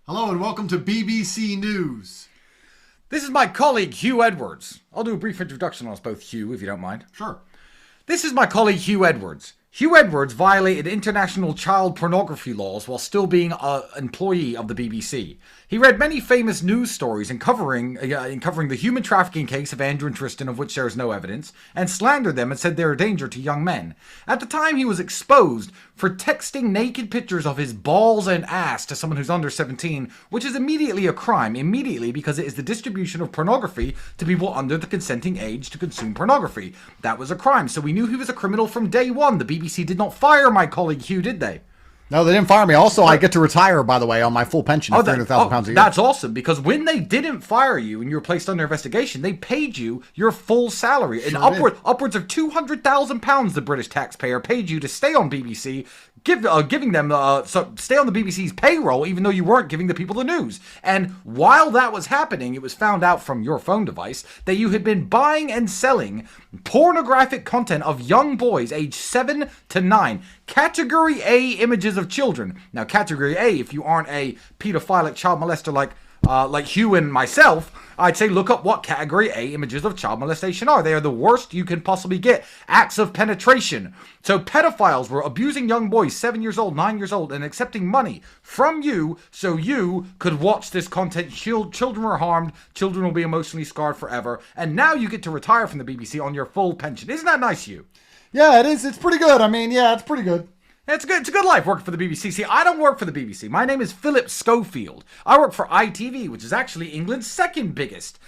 Hello and welcome to BBC News. This is my colleague, Hugh Edwards. I'll do a brief introduction on us both, Hugh, if you don't mind. Sure. This is my colleague, Hugh Edwards. Hugh Edwards violated international child pornography laws while still being an employee of the BBC. He read many famous news stories covering the human trafficking case of Andrew and Tristan, of which there is no evidence, and slandered them and said they are a danger to young men. At the time, he was exposed for texting naked pictures of his balls and ass to someone who's under 17, which is immediately a crime, because it is the distribution of pornography to people under the consenting age to consume pornography. That was a crime, so we knew he was a criminal from day one. The BBC did not fire my colleague Hugh, did they? No, they didn't fire me. Also, I get to retire, by the way, on my full pension of £300,000 a year. That's awesome, because when they didn't fire you and you were placed under investigation, they paid you your full salary. And upwards of £200,000 the British taxpayer paid you to stay on BBC, giving them stay on the BBC's payroll, even though you weren't giving the people the news. And while that was happening, it was found out from your phone device that you had been buying and selling pornographic content of young boys aged 7 to 9. Category A images of children. Now, Category A, if you aren't a pedophilic child molester like Hugh and myself, I'd say look up what Category A images of child molestation are. They are the worst you can possibly get. Acts of penetration. So pedophiles were abusing young boys, 7 years old, 9 years old, and accepting money from you so you could watch this content. Children were harmed. Children will be emotionally scarred forever. And now you get to retire from the BBC on your full pension. Isn't that nice, Hugh? Yeah, it is. It's pretty good. I mean, yeah, it's pretty good. It's a good life working for the BBC. See, I don't work for the BBC. My name is Philip Schofield. I work for ITV, which is actually England's second biggest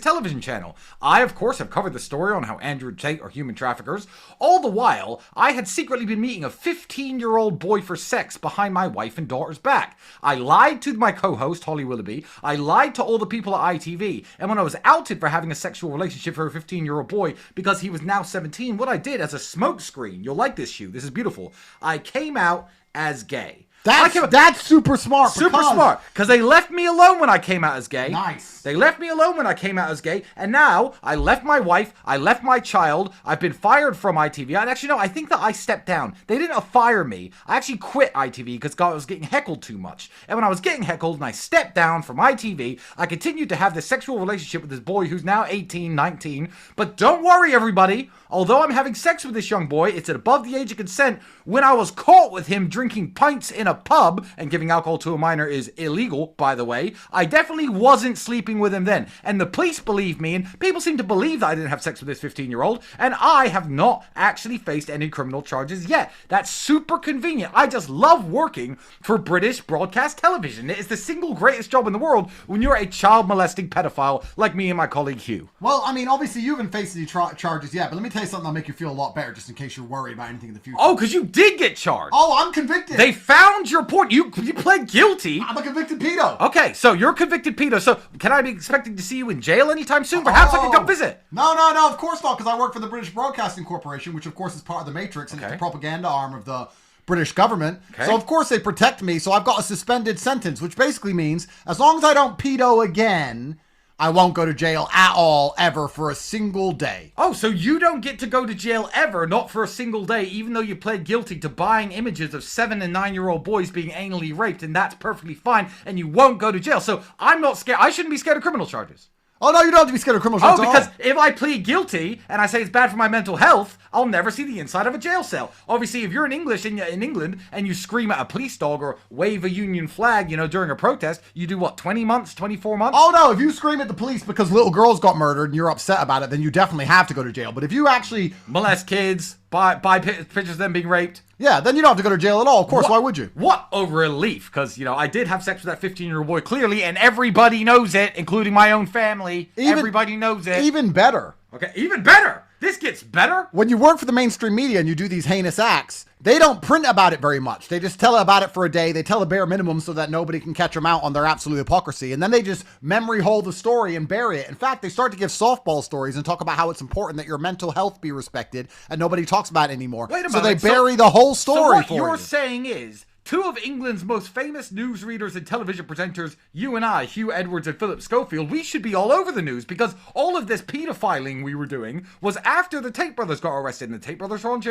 television channel. I, of course, have covered the story on how Andrew and Tate are human traffickers. All the while, I had secretly been meeting a 15-year-old boy for sex behind my wife and daughter's back. I lied to my co-host, Holly Willoughby. I lied to all the people at ITV. And when I was outed for having a sexual relationship with a 15-year-old boy because he was now 17, what I did as a smokescreen, you'll like this, Hugh, this is beautiful, I came out as gay. That's super smart. Super smart. Because they left me alone when I came out as gay. Nice. They left me alone when I came out as gay. And now I left my wife. I left my child. I've been fired from ITV. And actually, no, I think that I stepped down. They didn't fire me. I actually quit ITV because I was getting heckled too much. And when I was getting heckled and I stepped down from ITV, I continued to have this sexual relationship with this boy who's now 18, 19. But don't worry, everybody. Although I'm having sex with this young boy, it's at above the age of consent. When I was caught with him drinking pints in a pub, and giving alcohol to a minor is illegal, by the way, I definitely wasn't sleeping with him then. And the police believe me, and people seem to believe that I didn't have sex with this 15-year-old, and I have not actually faced any criminal charges yet. That's super convenient. I just love working for British broadcast television. It is the single greatest job in the world when you're a child-molesting pedophile like me and my colleague Hugh. Well, I mean, obviously you haven't faced any charges yet, but let me tell you something that'll make you feel a lot better, just in case you're worried about anything in the future. Oh, because you did get charged. Oh, I'm convicted. They found your point. You pled guilty. I'm a convicted pedo. Okay, so you're a convicted pedo. So can I be expecting to see you in jail anytime soon? Perhaps I can come visit. No, of course not, because I work for the British Broadcasting Corporation, which of course is part of the Matrix, and it's the propaganda arm of the British government. Okay. So of course they protect me, so I've got a suspended sentence, which basically means as long as I don't pedo again, I won't go to jail at all, ever, for a single day. Oh, so you don't get to go to jail ever, not for a single day, even though you pled guilty to buying images of 7 and 9-year-old boys being anally raped, and that's perfectly fine, and you won't go to jail. So I'm not scared. I shouldn't be scared of criminal charges. Oh, no, you don't have to be scared of criminal charges. Oh, because if I plead guilty and I say it's bad for my mental health, I'll never see the inside of a jail cell. Obviously, if you're in England and you scream at a police dog or wave a union flag, during a protest, you do what, 20 months, 24 months? Oh, no, if you scream at the police because little girls got murdered and you're upset about it, then you definitely have to go to jail. But if you actually molest kids, buy pictures of them being raped, yeah, then you don't have to go to jail at all. Of course, why would you? What a relief, because, I did have sex with that 15-year-old boy, clearly, and everybody knows it, including my own family. Everybody knows it. Even better. Okay, even better. This gets better. When you work for the mainstream media and you do these heinous acts, they don't print about it very much. They just tell about it for a day. They tell a bare minimum so that nobody can catch them out on their absolute hypocrisy. And then they just memory hole the story and bury it. In fact, they start to give softball stories and talk about how it's important that your mental health be respected, and nobody talks about it anymore. Wait a so minute. They bury the whole story so what you're saying is, two of England's most famous newsreaders and television presenters, you and I, Hugh Edwards and Philip Schofield, we should be all over the news, because all of this pedophiling we were doing was after the Tate brothers got arrested, and the Tate brothers are on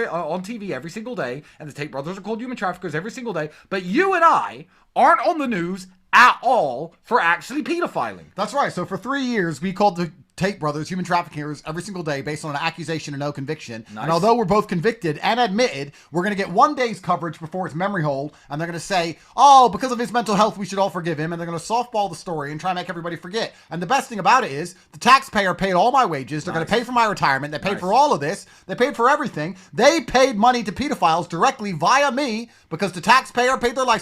TV every single day, and the Tate brothers are called human traffickers every single day, but you and I aren't on the news at all for actually pedophiling. That's right. So for 3 years, we called the Tate brothers human traffickers every single day based on an accusation and no conviction. Nice. And although we're both convicted and admitted, we're going to get 1 day's coverage before it's memory hold. And they're going to say, oh, because of his mental health, we should all forgive him. And they're going to softball the story and try and make everybody forget. And the best thing about it is the taxpayer paid all my wages. They're going to pay for my retirement. They paid for all of this. They paid for everything. They paid money to pedophiles directly via me because the taxpayer paid their life